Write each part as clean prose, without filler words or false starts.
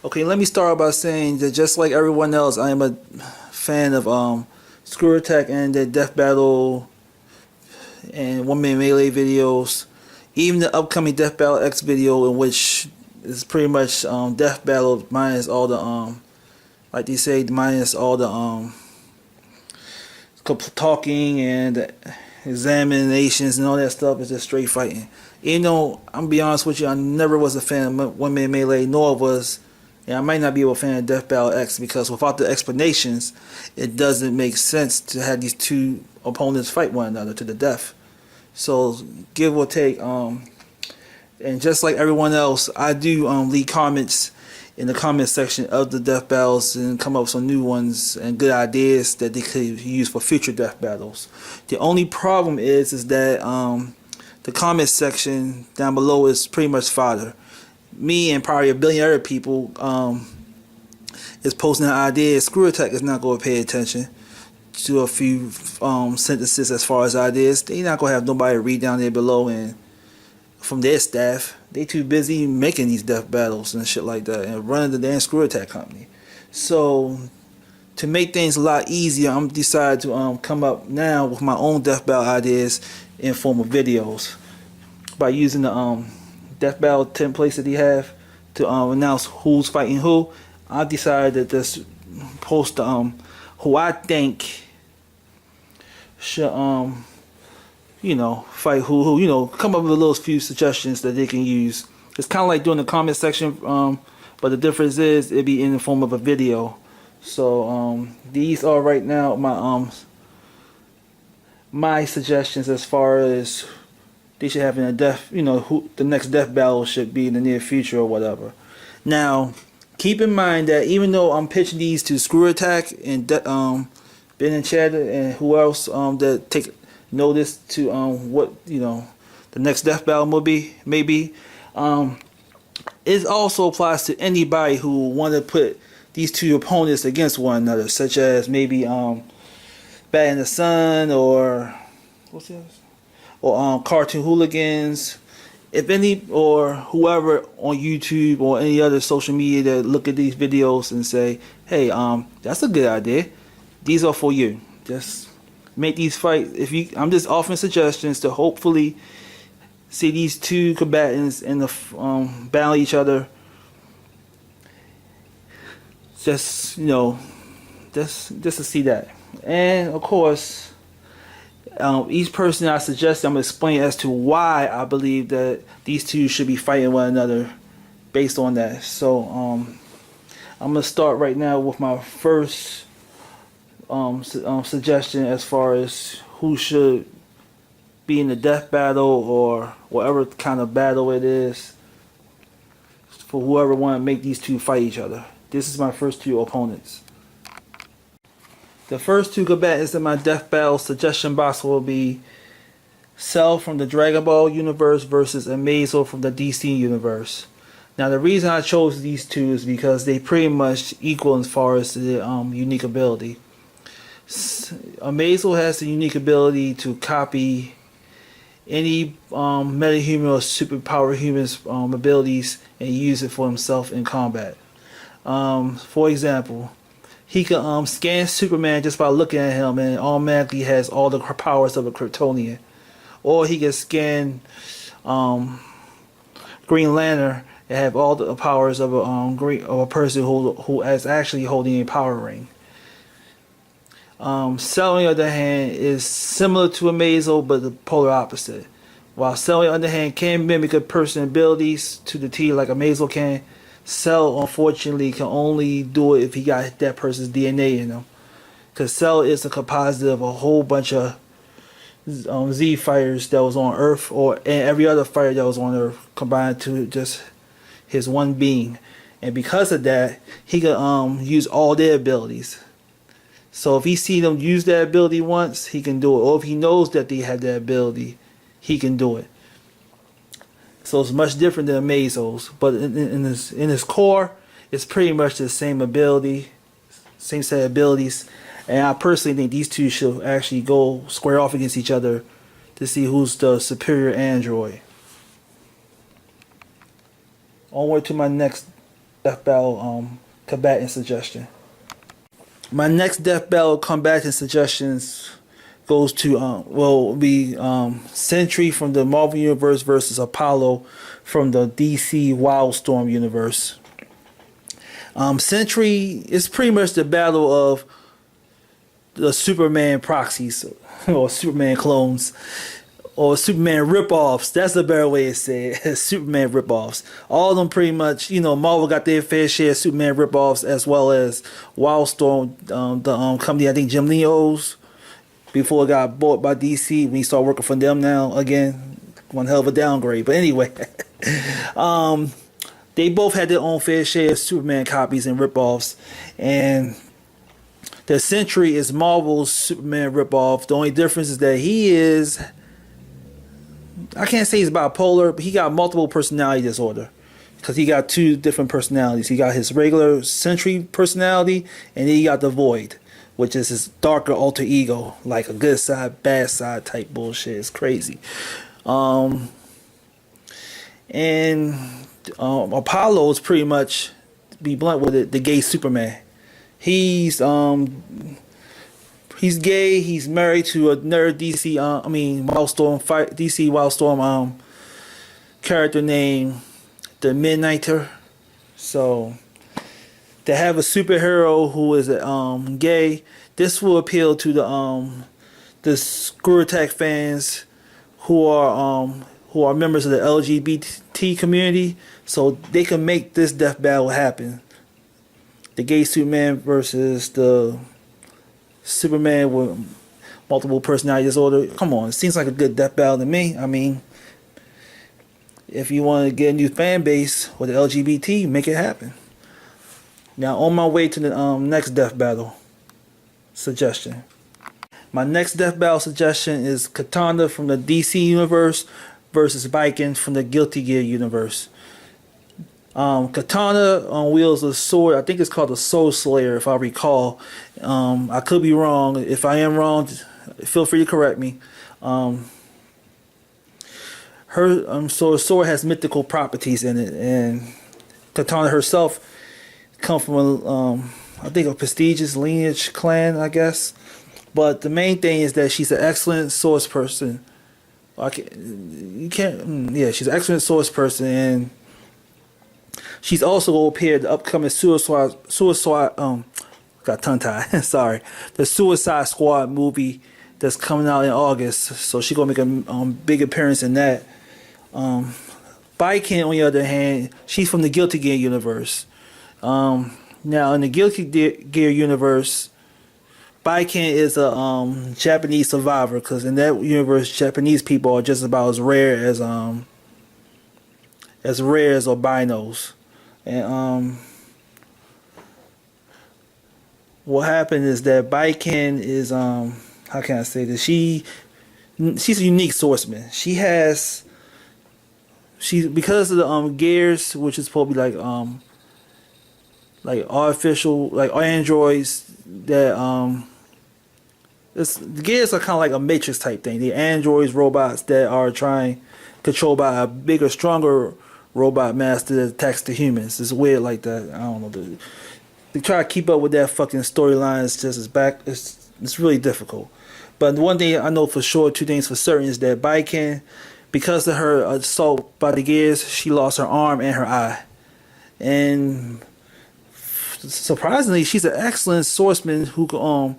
Okay, let me start by saying that just like everyone else, I am a fan of Screwattack and the Death Battle and One Man Melee videos. Even the upcoming Death Battle X video, in which is pretty much Death Battle minus all the like they say, minus all the talking and examinations and all that stuff, is just straight fighting. Even though I'm gonna be honest with you, I never was a fan of One Man Melee, nor was, and I might not be a fan of Death Battle X, because without the explanations, it doesn't make sense to have these two opponents fight one another to the death. So give or take, and just like everyone else, I do leave comments in the comment section of the death battles and come up with some new ones and good ideas that they could use for future death battles. The only problem is that the comment section down below is pretty much fodder. Me and probably a billion other people is posting an idea. Screwattack is not going to pay attention to a few sentences as far as ideas. They're not going to have nobody read down there below, and from their staff, they too busy making these death battles and shit like that and running the damn Screwattack company. So to make things a lot easier, I'm decided to come up now with my own death battle ideas in form of videos by using the death battle templates that they have to announce who's fighting who. I decided to just post who I think should fight who, come up with a little few suggestions that they can use. It's kind of like doing the comment section, but the difference is it'd be in the form of a video. So these are right now my suggestions as far as they should have in a death, who the next death battle should be in the near future or whatever. Now, keep in mind that even though I'm pitching these to Screwattack and Ben and Chad and who else that take notice to what the next death battle will be, maybe it also applies to anybody who want to put these two opponents against one another, such as maybe Bat in the Sun or what's this, or Cartoon Hooligans, if any, or whoever on YouTube or any other social media that look at these videos and say, hey, that's a good idea, these are for you. Just make these fights. I'm just offering suggestions to hopefully see these two combatants in the battle each other. Just just to see that. And of course, each person I suggest, I'm gonna explain as to why I believe that these two should be fighting one another based on that. So I'm gonna start right now with my first suggestion as far as who should be in the death battle or whatever kind of battle it is, for whoever want to make these two fight each other. This is my first two opponents. The first two combatants in my death battle suggestion box will be Cell from the Dragon Ball universe versus Amazo from the DC universe. Now, the reason I chose these two is because they pretty much equal as far as the unique ability. Amazo has the unique ability to copy any metahuman or superpower human's abilities and use it for himself in combat. For example, he can scan Superman just by looking at him and automatically has all the powers of a Kryptonian. Or he can scan Green Lantern and have all the powers of a person who is actually holding a power ring. Cell, on the other hand, is similar to Amazo, but the polar opposite. While Cell, on the other hand, can mimic a person's abilities to the T like Amazo can, Cell, unfortunately, can only do it if he got that person's DNA in him. Because Cell is a composite of a whole bunch of Z fighters that was on Earth, and every other fighter that was on Earth, combined to just his one being. And because of that, he can use all their abilities. So if he sees them use that ability once, he can do it. Or if he knows that they have that ability, he can do it. So it's much different than Amazo's. But in his core, it's pretty much the same ability, same set of abilities. And I personally think these two should actually go square off against each other to see who's the superior android. Onward to my next death battle combatant suggestion. My next death battle combatant suggestions goes to will be Sentry from the Marvel Universe versus Apollo from the DC Wildstorm universe. Sentry is pretty much the battle of the Superman proxies or Superman clones or Superman ripoffs. That's the better way to say it. Superman ripoffs. All of them pretty much, Marvel got their fair share of Superman ripoffs, as well as Wildstorm, the company I think Jim Lee owns, before it got bought by DC. When he started working for them now, again, one hell of a downgrade. But anyway, they both had their own fair share of Superman copies and ripoffs, and the Sentry is Marvel's Superman ripoff. The only difference is that I can't say he's bipolar, but he got multiple personality disorder. Because he got two different personalities. He got his regular Sentry personality, and then he got the Void, which is his darker alter ego, like a good side, bad side type bullshit. It's crazy. And Apollo is pretty much, to be blunt with it, the gay Superman. He's gay. He's married to a nerd DC DC Wildstorm character named the Midnighter. So to have a superhero who is gay, this will appeal to the Screwattack fans who are members of the LGBT community, so they can make this death battle happen. The gay Superman versus the Superman with multiple personality disorder. Come on, it seems like a good death battle to me. I mean, if you want to get a new fan base with the LGBT, make it happen. Now, on my way to the next death battle suggestion. My next death battle suggestion is Katana from the DC universe versus Viking from the Guilty Gear universe. Katana wields a sword. I think it's called a Soul Slayer, if I recall. I could be wrong. If I am wrong, feel free to correct me. So a sword has mythical properties in it, and Katana herself comes from I think a prestigious lineage clan, I guess. But the main thing is that she's an excellent source person. She's an excellent source person, and she's also going to appear in the upcoming Suicide got tongue tied. Sorry, the Suicide Squad movie that's coming out in August. So she's going to make a big appearance in that. Viking, on the other hand, she's from the Guilty Gear universe. Now in the Guilty Gear universe, Viking is a Japanese survivor, because in that universe, Japanese people are just about as rare as albinos. And what happened is that Viking is how can I say this? She's a unique swordsman. She's because of the gears, which is supposed to be like artificial, like androids that the gears are kind of like a Matrix type thing. The androids, robots that are trying controlled by a bigger, stronger robot master that attacks the humans. It's weird like that. I don't know. They try to keep up with that fucking storyline. It's really difficult. But one thing I know for sure, two things for certain, is that Viking, because of her assault by the gears, she lost her arm and her eye. And surprisingly, she's an excellent swordsman who can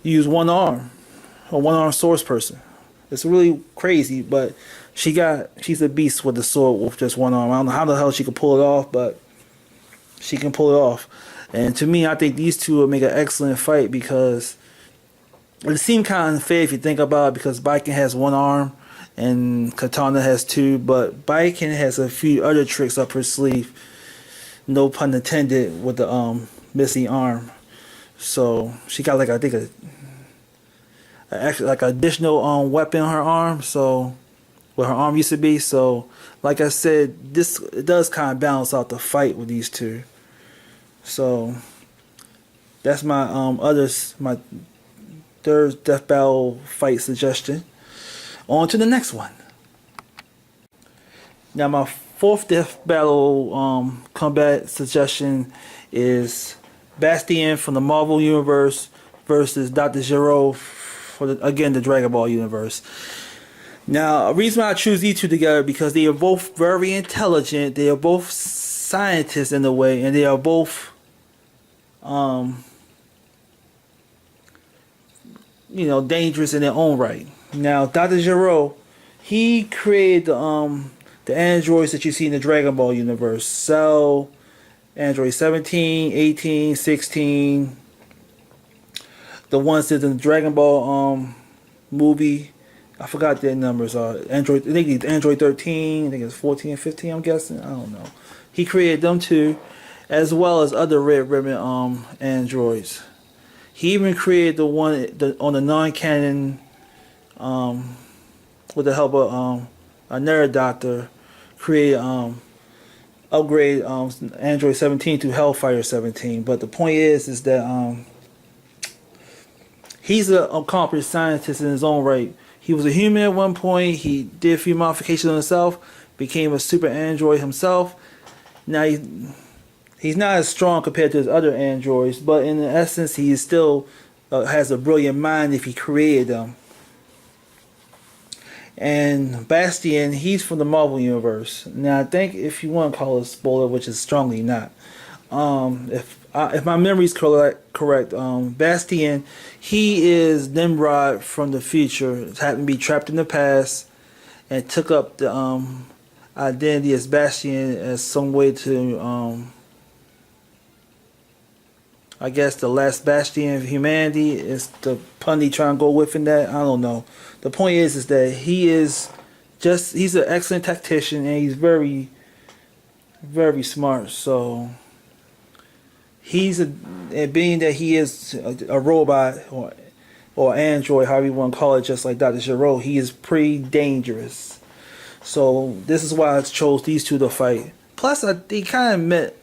use one arm, a one-arm swords person. It's really crazy, but she's a beast with the sword with just one arm. I don't know how the hell she can pull it off, but she can pull it off. And to me, I think these two will make an excellent fight, because it seems kind of unfair if you think about it, because Viking has one arm and Katana has two, but Viking has a few other tricks up her sleeve, no pun intended, with the missing arm. So she got like, I think like an additional weapon on her arm, so where her arm used to be. So like I said, it does kind of balance out the fight with these two. So that's my my third death battle fight suggestion. On to the next one. Now my Fourth death battle combat suggestion is Bastion from the Marvel Universe versus Dr. Gero for the Dragon Ball Universe. Now, a reason why I choose these two together because they are both very intelligent. They are both scientists in a way, and they are both, dangerous in their own right. Now, Dr. Gero, he created the androids that you see in the Dragon Ball universe. So, Android 17, 18, 16, the ones that in the Dragon Ball movie, I forgot their numbers are. I think it's Android 13, I think it's 14 and 15, I'm guessing. I don't know. He created them too, as well as other Red Ribbon androids. He even created the one on the non-canon with the help of another doctor, created upgrade Android 17 to Hellfire 17. But the point is that he's an accomplished scientist in his own right. He was a human at one point. He did a few modifications on himself, became a super android himself. Now he's not as strong compared to his other androids, but in essence, he is still has a brilliant mind if he created them. And Bastion, he's from the Marvel Universe. Now, I think if you want to call it a spoiler, which is strongly not, if my memory is correct, Bastion, he is Nimrod from the future. Happened to be trapped in the past, and took up the identity as Bastion as some way to, I guess, the last bastion of humanity is the pun he trying to go with in that. I don't know. The point is that he's an excellent tactician, and he's very, very smart. So and being that he is a robot or android, however you want to call it, just like Dr. Gero, he is pretty dangerous. So this is why I chose these two to fight. Plus, they kind of met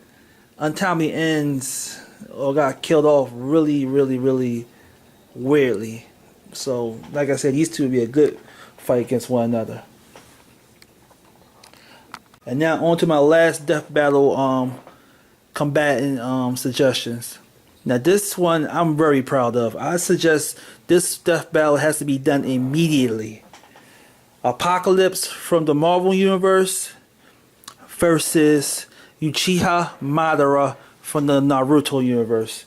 untimely ends or got killed off really, really, really weirdly. So, like I said, these two would be a good fight against one another. And now on to my last death battle combatant suggestions. Now this one I'm very proud of. I suggest this death battle has to be done immediately. Apocalypse from the Marvel Universe versus Uchiha Madara from the Naruto Universe.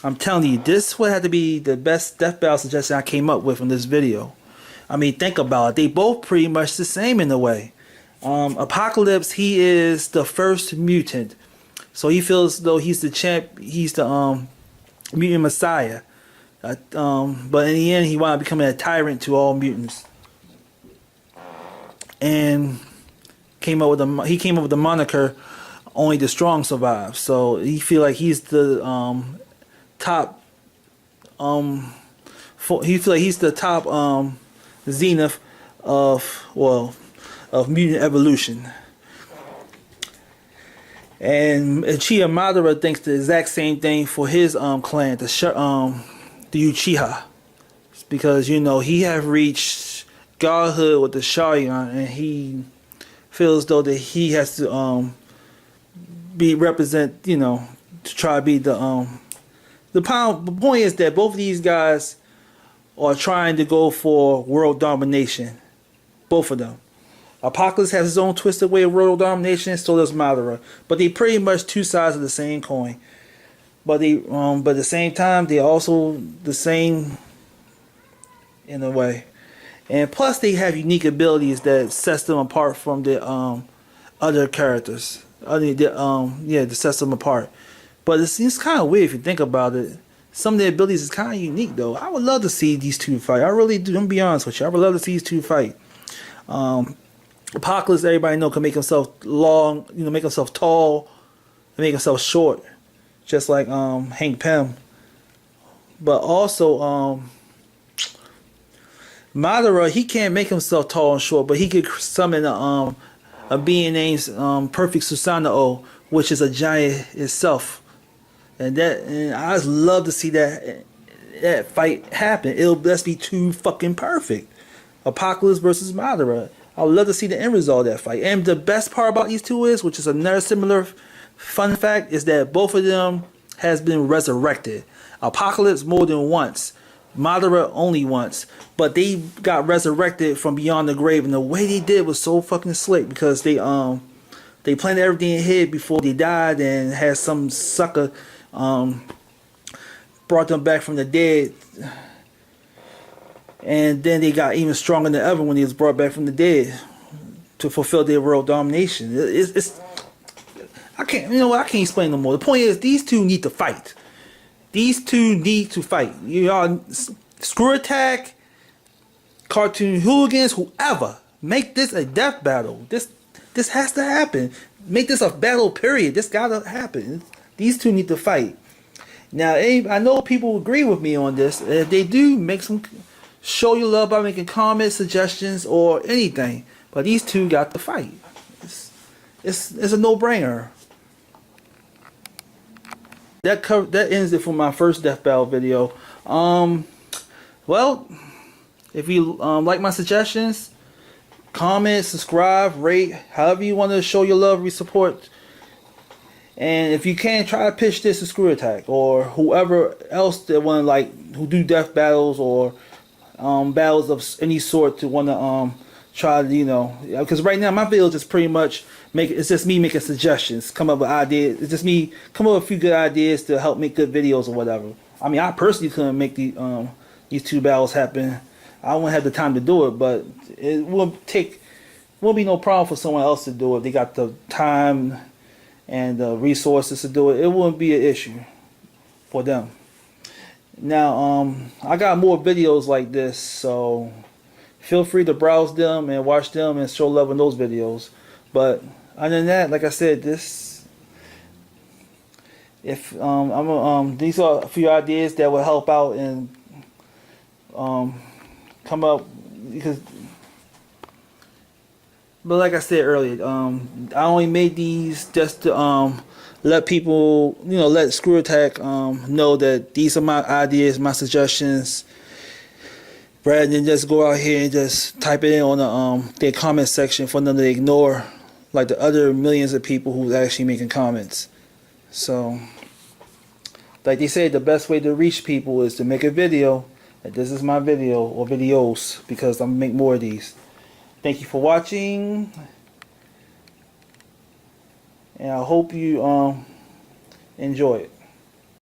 I'm telling you, this would have to be the best death battle suggestion I came up with in this video. I mean, think about it. They both pretty much the same in a way. Apocalypse, he is the first mutant. So he feels as though he's the champ. He's the mutant messiah. But in the end, he wound up becoming a tyrant to all mutants. And he came up with the moniker "Only the Strong Survive." So he feel like he's the top. He feel like he's the top zenith of mutant evolution. And Uchiha Madara thinks the exact same thing for his clan, the Uchiha, because he have reached godhood with the Sharingan, and he feels though that he has to to try to be the point is that both of these guys are trying to go for world domination. Both of them. Apocalypse has his own twisted way of world domination, so does Madara. But they pretty much two sides of the same coin. But at the same time, they're also the same in a way. And plus, they have unique abilities that sets them apart from the other characters. That sets them apart. But it's kind of weird if you think about it. Some of their abilities is kind of unique, though. I would love to see these two fight. I really do. I'm gonna be honest with you. I would love to see these two fight. Apocalypse, everybody know, can make himself long, make himself tall, and make himself short, just like Hank Pym. But also, Madara, he can't make himself tall and short, but he could summon a being named Perfect Susanoo, which is a giant itself. And I'd love to see that fight happen. Let's be too fucking perfect. Apocalypse versus Madara. I would love to see the end result of that fight. And the best part about these two is, which is another similar fun fact, is that both of them has been resurrected. Apocalypse more than once, Madara only once, but they got resurrected from beyond the grave, and the way they did was so fucking slick because they planted everything ahead before they died, and had some sucker brought them back from the dead, and then they got even stronger than ever when they was brought back from the dead to fulfill their world domination. It's I can't, you know what, I can't explain no more. The point is, these two need to fight. These two need to fight. You all, Screwattack, Cartoon Hooligans, whoever, make this a death battle. This has to happen. Make this a battle, period. This gotta happen. These two need to fight. Now, I know people agree with me on this. If they do, show your love by making comments, suggestions, or anything. But these two got to fight. It's a no-brainer. That ends it for my first death battle video. Well, if you like my suggestions, comment, subscribe, rate, however you want to show your love, support. And if you can, try to pitch this to Screwattack or whoever else that want to, who do death battles or battles of any sort, to want to try to, because right now my videos is pretty much it's just me making suggestions, come up with ideas. It's just me come up with a few good ideas to help make good videos or whatever. I mean, I personally couldn't make these two battles happen. I wouldn't have the time to do it, but it won't be no problem for someone else to do it. They got the time and the resources to do it. It wouldn't be an issue for them. Now, I got more videos like this, so feel free to browse them and watch them and show love in those videos. But other than that, like I said, these are a few ideas that will help out and come up, but like I said earlier, I only made these just to let people, let Screwattack know that these are my ideas, my suggestions, rather than just go out here and just type it in on their comment section for them to ignore, like the other millions of people who's actually making comments. So, like they say, the best way to reach people is to make a video. And this is my video, or videos, because I'm gonna make more of these. Thank you for watching, and I hope you enjoy it.